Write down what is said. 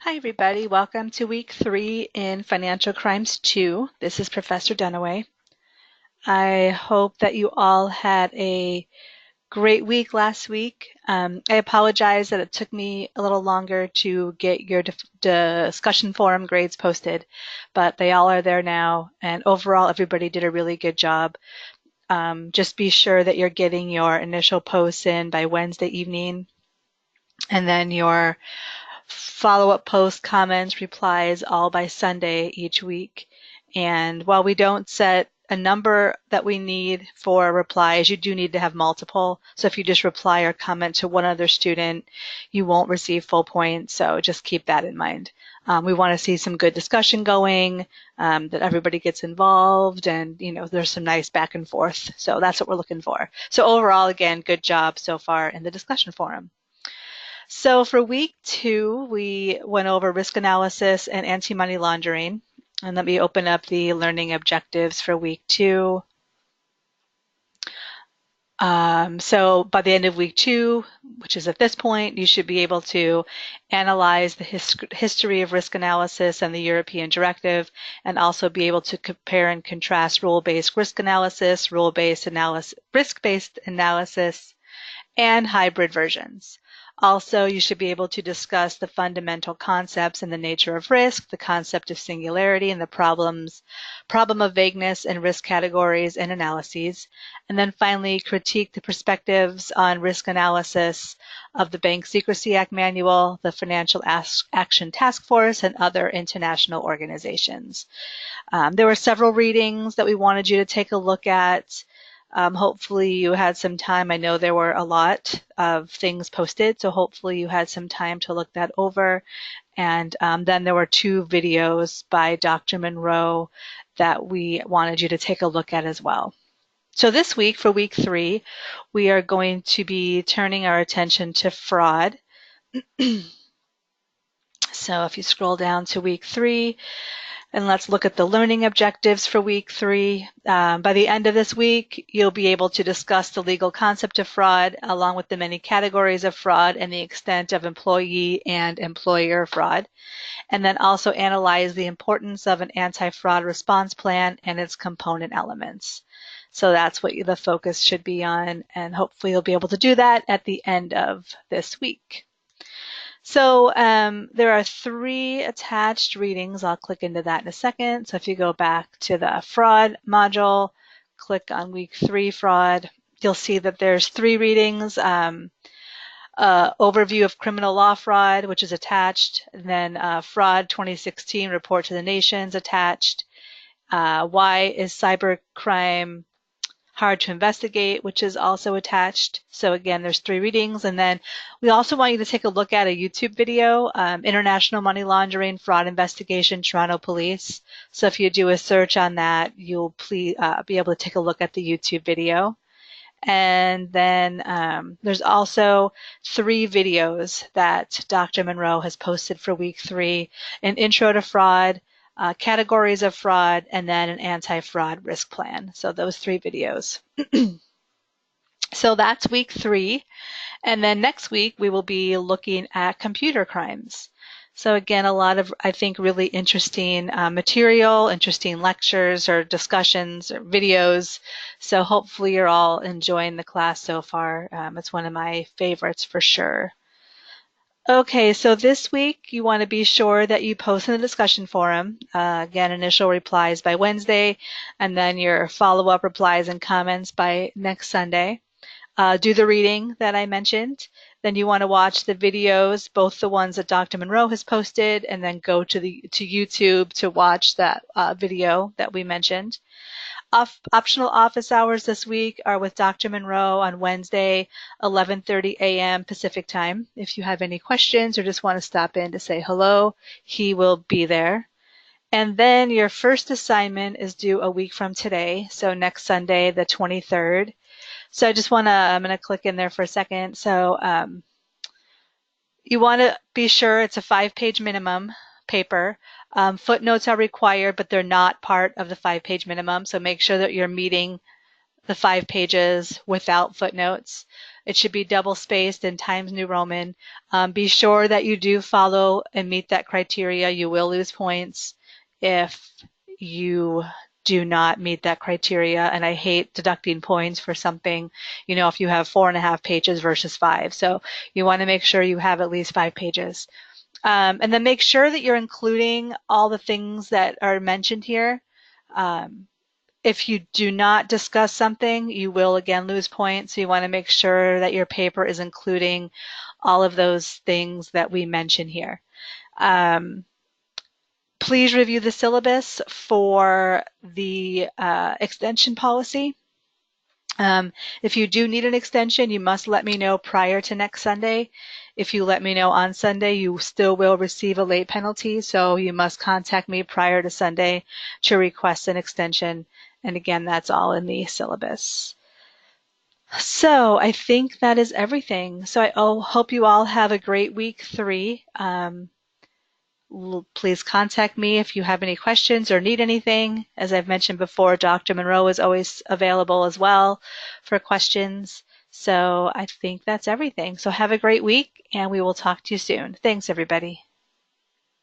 Hi, everybody. Welcome to week 3 in Financial Crimes 2. This is Professor Dunaway. I hope that you all had a great week last week. I apologize that it took me a little longer to get your discussion forum grades posted, but they all are there now. And overall, everybody did a really good job. Just be sure that you're getting your initial posts in by Wednesday evening, and then your follow-up posts, comments, replies, all by Sunday each week. And while we don't set a number that we need for replies, you do need to have multiple. So if you just reply or comment to one other student, you won't receive full points. So just keep that in mind. We want to see some good discussion going, that everybody gets involved, and there's some nice back and forth. So that's what we're looking for. So overall, again, good job so far in the discussion forum. So for week 2, we went over risk analysis and anti-money laundering. And let me open up the learning objectives for week 2. So by the end of week 2, which is at this point, you should be able to analyze the history of risk analysis and the European directive, and also be able to compare and contrast rule-based risk analysis, rule-based analysis, risk-based analysis, and hybrid versions. Also, you should be able to discuss the fundamental concepts and the nature of risk, the concept of singularity and the problem of vagueness and risk categories and analyses. And then finally, critique the perspectives on risk analysis of the Bank Secrecy Act Manual, the Financial Action Task Force, and other international organizations. There were several readings that we wanted you to take a look at. Hopefully you had some time. I know there were a lot of things posted, so hopefully you had some time to look that over. And then there were 2 videos by Dr. Monroe that we wanted you to take a look at as well. So this week, for week 3, we are going to be turning our attention to fraud. So if you scroll down to week 3, and let's look at the learning objectives for week 3. By the end of this week, you'll be able to discuss the legal concept of fraud, along with the many categories of fraud and the extent of employee and employer fraud, and then also analyze the importance of an anti-fraud response plan and its component elements. So that's what the focus should be on, and hopefully you'll be able to do that at the end of this week. So there are 3 attached readings. I'll click into that in a second. So if you go back to the fraud module, click on week 3 fraud, you'll see that there's 3 readings. Overview of criminal law fraud, which is attached, and then fraud 2016 report to the nations attached. Why is cybercrime hard to investigate, which is also attached. So again, there's 3 readings. And then we also want you to take a look at a YouTube video, International Money Laundering Fraud Investigation, Toronto Police. So if you do a search on that, you'll be able to take a look at the YouTube video. And then there's also 3 videos that Dr. Monroe has posted for week 3, an intro to fraud, categories of fraud, and then an anti-fraud risk plan. So those 3 videos. So that's week 3. And then next week, we will be looking at computer crimes. So again, a lot of, I think, really interesting material, interesting lectures or discussions or videos. So hopefully you're all enjoying the class so far. It's one of my favorites for sure. Okay, so this week you want to be sure that you post in the discussion forum. Again, initial replies by Wednesday, and then your follow-up replies and comments by next Sunday. Do the reading that I mentioned. Then you want to watch the videos, both the ones that Dr. Monroe has posted, and then go to YouTube to watch that video that we mentioned. Optional office hours this week are with Dr. Monroe on Wednesday, 11:30 a.m. Pacific time. If you have any questions or just want to stop in to say hello, he will be there. And then your first assignment is due a week from today, so next Sunday, the 23rd. So I just want to, I'm going to click in there for a second. So you want to be sure it's a 5-page minimum paper. Footnotes are required, but they're not part of the 5-page minimum. So make sure that you're meeting the 5 pages without footnotes. It should be double spaced in Times New Roman. Be sure that you do follow and meet that criteria. You will lose points if you do not meet that criteria. And I hate deducting points for something, if you have 4.5 pages versus 5. So you want to make sure you have at least 5 pages. And then make sure that you're including all the things that are mentioned here. If you do not discuss something, you will again lose points. So you want to make sure that your paper is including all of those things that we mention here. Please review the syllabus for the extension policy. If you do need an extension, you must let me know prior to next Sunday. If you let me know on Sunday, you still will receive a late penalty, so you must contact me prior to Sunday to request an extension. And again, that's all in the syllabus. So I think that is everything. So I hope you all have a great week 3. Please contact me if you have any questions or need anything. As I've mentioned before, Dr. Monroe is always available as well for questions. So I think that's everything. So have a great week, and we will talk to you soon. Thanks, everybody.